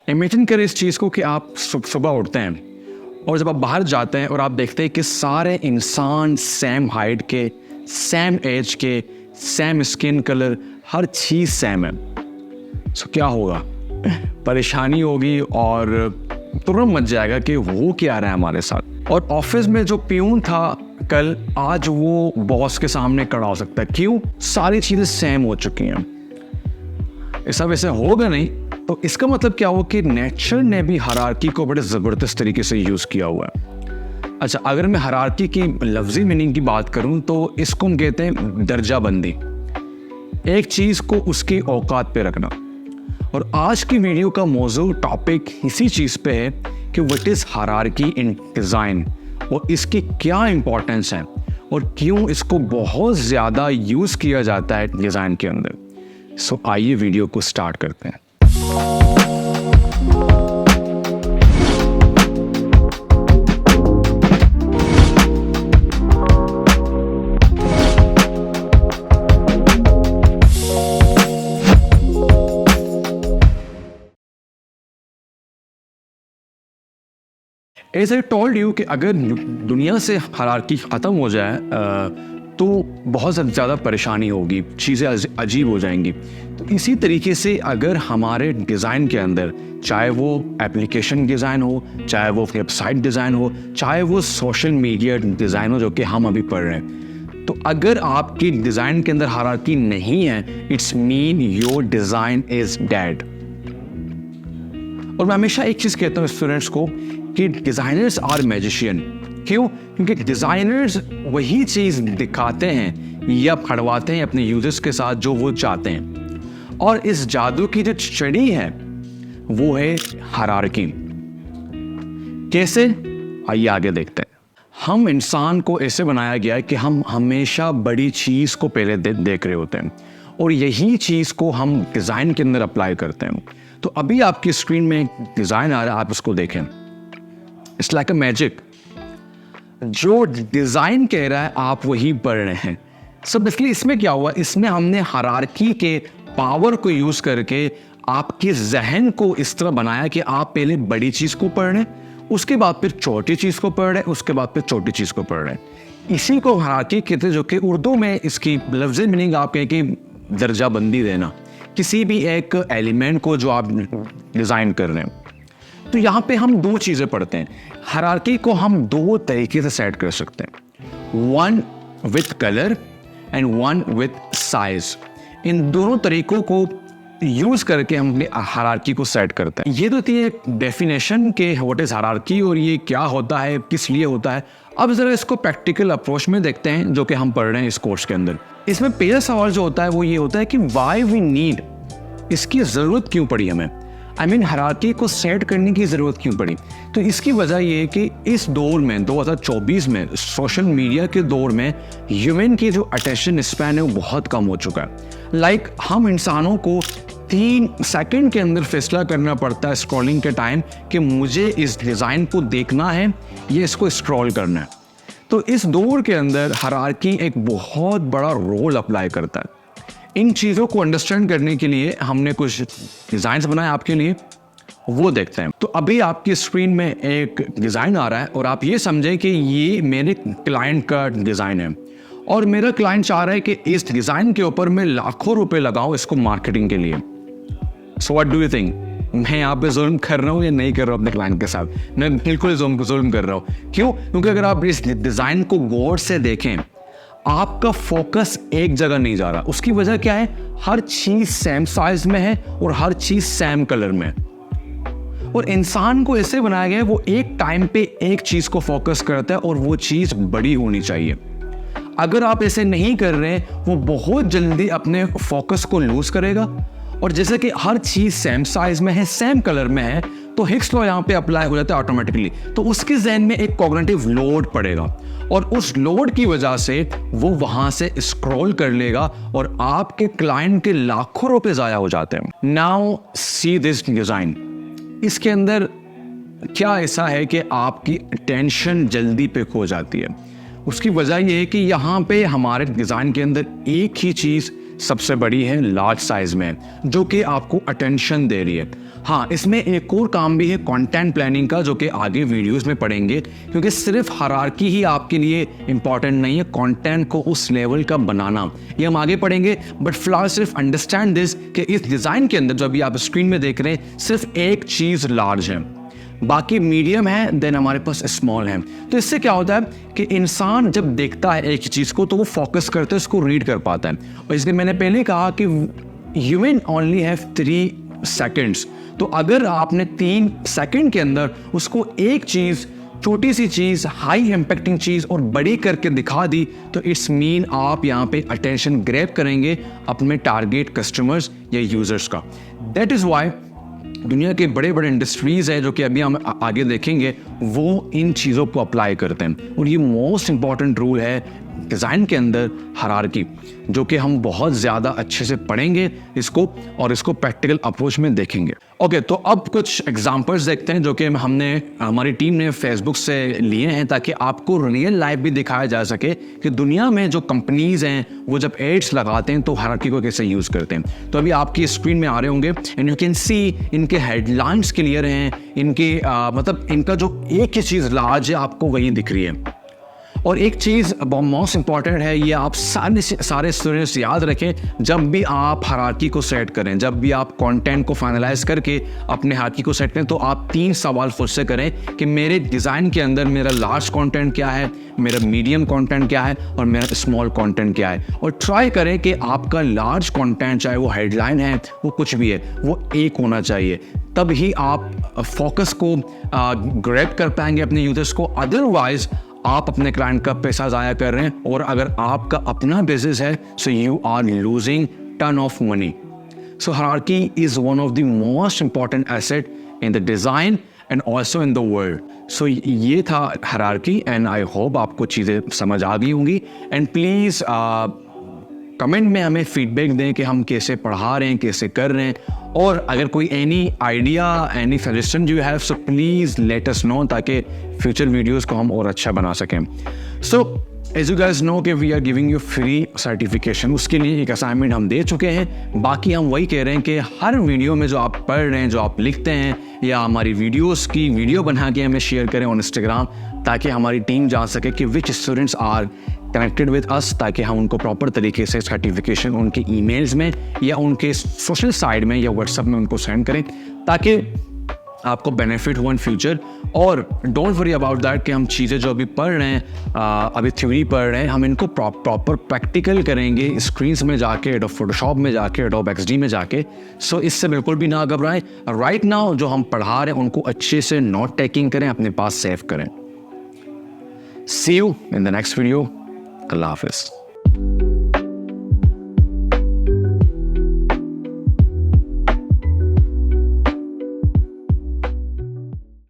Imagine करें इस चीज़ को कि आप सुबह उठते हैं और जब आप बाहर जाते हैं और आप देखते हैं कि सारे इंसान सेम हाइट के, सेम एज के, सेम स्किन कलर, हर चीज़ सेम है। सो क्या होगा? परेशानी होगी और तुरंत मच जाएगा कि वो क्या रहा है हमारे साथ। और ऑफिस में जो प्यून था कल, आज वो बॉस के सामने खड़ा हो सकता है। क्यों? सारी चीज़ें सेम हो चुकी हैं। ऐसा वैसे होगा नहीं, तो इसका मतलब क्या हुआ कि नेचर ने भी हायरार्की को बड़े ज़बरदस्त तरीके से यूज़ किया हुआ है। अच्छा, अगर मैं हायरार्की की लफ्ज़ी मीनिंग की बात करूं तो इसको हम कहते हैं दर्जा बंदी, एक चीज़ को उसकी औकात पे रखना। और आज की वीडियो का मौजू टॉपिक इसी चीज़ पे है कि what is hierarchy in design और इसकी क्या इंपॉर्टेंस है और क्यों इसको बहुत ज़्यादा यूज़ किया जाता है डिज़ाइन के अंदर। सो आइए वीडियो को स्टार्ट करते हैं। एज आई टोल्ड यू कि अगर दुनिया से हायरार्की ख़त्म हो जाए तो बहुत ज़्यादा परेशानी होगी, चीज़ें अजीब हो जाएंगी। तो इसी तरीके से अगर हमारे डिज़ाइन के अंदर, चाहे वो एप्लीकेशन डिज़ाइन हो, चाहे वो वेबसाइट डिज़ाइन हो, चाहे वो सोशल मीडिया डिज़ाइन हो जो कि हम अभी पढ़ रहे हैं, तो अगर आपकी डिज़ाइन के अंदर हायरार्की नहीं है, it's mean your design is dead. और मैं हमेशा एक चीज़ कहता हूँ स्टूडेंट्स को कि डिज़ाइनर्स आर मैजिशियन। क्यों? क्योंकि डिज़ाइनर्स वही चीज़ दिखाते हैं या फड़वाते हैं अपने यूजर्स के साथ जो वो चाहते हैं। और इस जादू की जो छड़ी है वो है हायरार्की। कैसे? आइए आगे देखते हैं। हम इंसान को ऐसे बनाया गया है कि हम हमेशा बड़ी चीज़ को पहले देख रहे होते हैं और यही चीज़ को हम डिज़ाइन के अंदर अप्लाई करते हैं। तो अभी आपकी स्क्रीन में एक डिज़ाइन आ रहा है, आप इसको देखें। It's like a magic. जो डिज़ाइन कह रहा है आप वही पढ़ रहे हैं। सो बेसिकली इसमें क्या हुआ, इसमें हमने हायरार्की के पावर को यूज़ करके आपके जहन को इस तरह बनाया कि आप पहले बड़ी चीज़ को पढ़ रहे हैं, उसके बाद फिर छोटी चीज़ को पढ़ रहे हैं, उसके बाद फिर छोटी चीज़ को पढ़ रहे हैं। इसी को हायरार्की कहते हैं, जो कि उर्दू में इसकी लफ्ज़ी मीनिंग आप कहें कि दर्जा बंदी देना किसी भी एक एलिमेंट को जो आप डिज़ाइन कर रहे हैं। तो यहाँ पे हम दो चीज़ें पढ़ते हैं। हायरार्की को हम दो तरीके से सेट कर सकते हैं, one with colour and one with size. इन दोनों तरीकों को यूज़ करके हम अपनी हायरार्की को सेट करते हैं। ये तो थी एक डेफिनेशन के व्हाट इज़ हायरार्की और ये क्या होता है, किस लिए होता है। अब ज़रा इसको प्रैक्टिकल अप्रोच में देखते हैं जो कि हम पढ़ रहे हैं इस कोर्स के अंदर। इसमें पहला सवाल जो होता है वो ये होता है कि वाई वी नीड, इसकी ज़रूरत क्यों पड़ी हमें, हायरार्की को सेट करने की ज़रूरत क्यों पड़ी। तो इसकी वजह ये है कि इस दौर में 2024 में सोशल मीडिया के दौर में ह्यूमन की जो अटेंशन स्पैन है वो बहुत कम हो चुका है। हम इंसानों को 3 सेकंड के अंदर फैसला करना पड़ता है स्क्रॉलिंग के टाइम कि मुझे इस डिज़ाइन को देखना है या इसको स्क्रॉल करना है। तो इस दौर के अंदर हायरार्की एक बहुत बड़ा रोल अप्लाई करता है। इन चीज़ों को अंडरस्टैंड करने के लिए हमने कुछ डिज़ाइंस बनाए आपके लिए, वो देखते हैं। तो अभी आपकी स्क्रीन में एक डिज़ाइन आ रहा है और आप ये समझें कि ये मेरे क्लाइंट का डिज़ाइन है और मेरा क्लाइंट चाह रहा है कि इस डिज़ाइन के ऊपर मैं लाखों रुपए लगाऊं इसको मार्केटिंग के लिए। So what do you think, मैं यहाँ पे जुल्म कर रहा हूँ या नहीं कर रहा हूँ अपने क्लाइंट के साथ? मैं बिल्कुल जुल्म कर रहा हूँ। क्यों? क्योंकि अगर आप इस डिज़ाइन को गौर से देखें, आपका फोकस एक जगह नहीं जा रहा। उसकी वजह क्या है? हर चीज सेम साइज में है और हर चीज सेम कलर में। और इंसान को ऐसे बनाया गया है वो एक टाइम पे एक चीज को फोकस करता है और वो चीज बड़ी होनी चाहिए। अगर आप ऐसे नहीं कर रहे वो बहुत जल्दी अपने फोकस को लूज करेगा। और जैसे कि हर चीज सेम साइज में है, सेम कलर में है, तो हिग्स लॉ यहाँ पे अप्लाई हो जाता है ऑटोमेटिकली। तो उसके ज़हन में एक कॉग्निटिव लोड पड़ेगा और उस लोड की वजह से वो वहां से स्क्रॉल कर लेगा और आपके क्लाइंट के लाखों रुपए ज़ाया हो जाते हैं। नाउ सी दिस डिज़ाइन, इसके अंदर क्या ऐसा है कि आपकी अटेंशन जल्दी पे खो जाती है? उसकी वजह यह है कि यहाँ पे हमारे डिज़ाइन के अंदर एक ही चीज़ सबसे बड़ी है, लार्ज साइज में, जो कि आपको अटेंशन दे रही है। हाँ, इसमें एक और काम भी है कंटेंट प्लानिंग का, जो कि आगे वीडियोस में पढ़ेंगे, क्योंकि सिर्फ हायरार्की ही आपके लिए इंपॉर्टेंट नहीं है, कंटेंट को उस लेवल का बनाना ये हम आगे पढ़ेंगे। बट फिलहाल सिर्फ अंडरस्टैंड दिस कि इस डिज़ाइन के अंदर जो अभी आप स्क्रीन में देख रहे हैं सिर्फ एक चीज़ लार्ज है, बाकी मीडियम है, देन हमारे पास स्मॉल है। तो इससे क्या होता है कि इंसान जब देखता है एक चीज़ को तो वो फोकस करते है, उसको रीड कर पाता है। और इसलिए मैंने पहले कहा कि ह्यूमन ओनली हैव 3 सेकेंड्स। तो अगर आपने 3 सेकंड के अंदर उसको एक चीज़, छोटी सी चीज़, हाई इम्पैक्टिंग चीज़ और बड़ी करके दिखा दी, तो इट्स मीन आप यहाँ पे अटेंशन ग्रैब करेंगे अपने टारगेट कस्टमर्स या यूज़र्स का। दैट इज़ वाई दुनिया के बड़े बड़े इंडस्ट्रीज़ हैं जो कि अभी हम आगे देखेंगे, वो इन चीज़ों को अप्लाई करते हैं। और ये मोस्ट इम्पॉर्टेंट रूल है डिज़ाइन के अंदर, हायरार्की, जो कि हम बहुत ज़्यादा अच्छे से पढ़ेंगे इसको और इसको प्रैक्टिकल अप्रोच में देखेंगे। ओके, तो अब कुछ एग्जांपल्स देखते हैं जो कि हमारी टीम ने फेसबुक से लिए हैं, ताकि आपको रियल लाइफ भी दिखाया जा सके कि दुनिया में जो कंपनीज़ हैं वो जब एड्स लगाते हैं तो हायरार्की को कैसे यूज़ करते हैं। तो अभी आपकी स्क्रीन में आ रहे होंगे एंड यू कैन सी इनके हेडलाइंस क्लियर हैं, इनके मतलब इनका जो एक ही चीज़ लार्ज है आपको वही दिख रही है। और एक चीज़ मोस्ट इंपॉर्टेंट है, ये आप सारे स्टूडेंट्स याद रखें, जब भी आप हायरार्की को सेट करें, जब भी आप कंटेंट को फाइनलाइज करके अपने हायरार्की को सेट करें, तो आप 3 सवाल खुद से करें कि मेरे डिज़ाइन के अंदर मेरा लार्ज कंटेंट क्या है, मेरा मीडियम कंटेंट क्या है और मेरा स्मॉल कंटेंट क्या है। और ट्राई करें कि आपका लार्ज कंटेंट, चाहे वो हेडलाइन है, वो कुछ भी है, वो एक होना चाहिए, तब ही आप फोकस को ग्रैब कर पाएंगे अपने यूजर्स को। अदरवाइज आप अपने क्लाइंट का पैसा ज़ाया कर रहे हैं, और अगर आपका अपना बिजनेस है so you are losing ton of money. So hierarchy is one of the most important asset in the design and also in the world. So ये था हायरार्की एंड आई होप आपको चीज़ें समझ आ गई होंगी। एंड प्लीज़ कमेंट में हमें feedback दें कि हम कैसे पढ़ा रहे हैं, कैसे कर रहे हैं, और अगर कोई any idea, any suggestion you have, so please let us know, ताकि फ्यूचर वीडियोस को हम और अच्छा बना सकें। So as you guys know कि we are giving you free certification, उसके लिए एक असाइनमेंट हम दे चुके हैं। बाकी हम वही कह रहे हैं कि हर वीडियो में जो आप पढ़ रहे हैं, जो आप लिखते हैं, या हमारी वीडियोस की वीडियो बना के हमें शेयर करें ऑन इंस्टाग्राम, ताकि हमारी टीम जान सके कि which students are connected with us, ताकि हम उनको प्रॉपर तरीके से सर्टिफिकेशन उनके ईमेल्स में या उनके सोशल साइड में या व्हाट्सएप में उनको सेंड करें, ताकि आपको बेनिफिट हो इन फ्यूचर। और डोंट वरी अबाउट दैट कि हम चीज़ें जो अभी पढ़ रहे हैं, अभी थ्योरी पढ़ रहे हैं, हम इनको प्रॉपर प्रैक्टिकल करेंगे स्क्रीन्स में जाके, एडोब फोटोशॉप में जाके, एडोब XD में जाके। सो इससे बिल्कुल भी ना घबराएं। राइट नाउ जो हम पढ़ा रहे हैं उनको अच्छे से नोट टेकिंग करें, अपने पास सेव करें। See you in the next video. अल्लाह हाफिज़।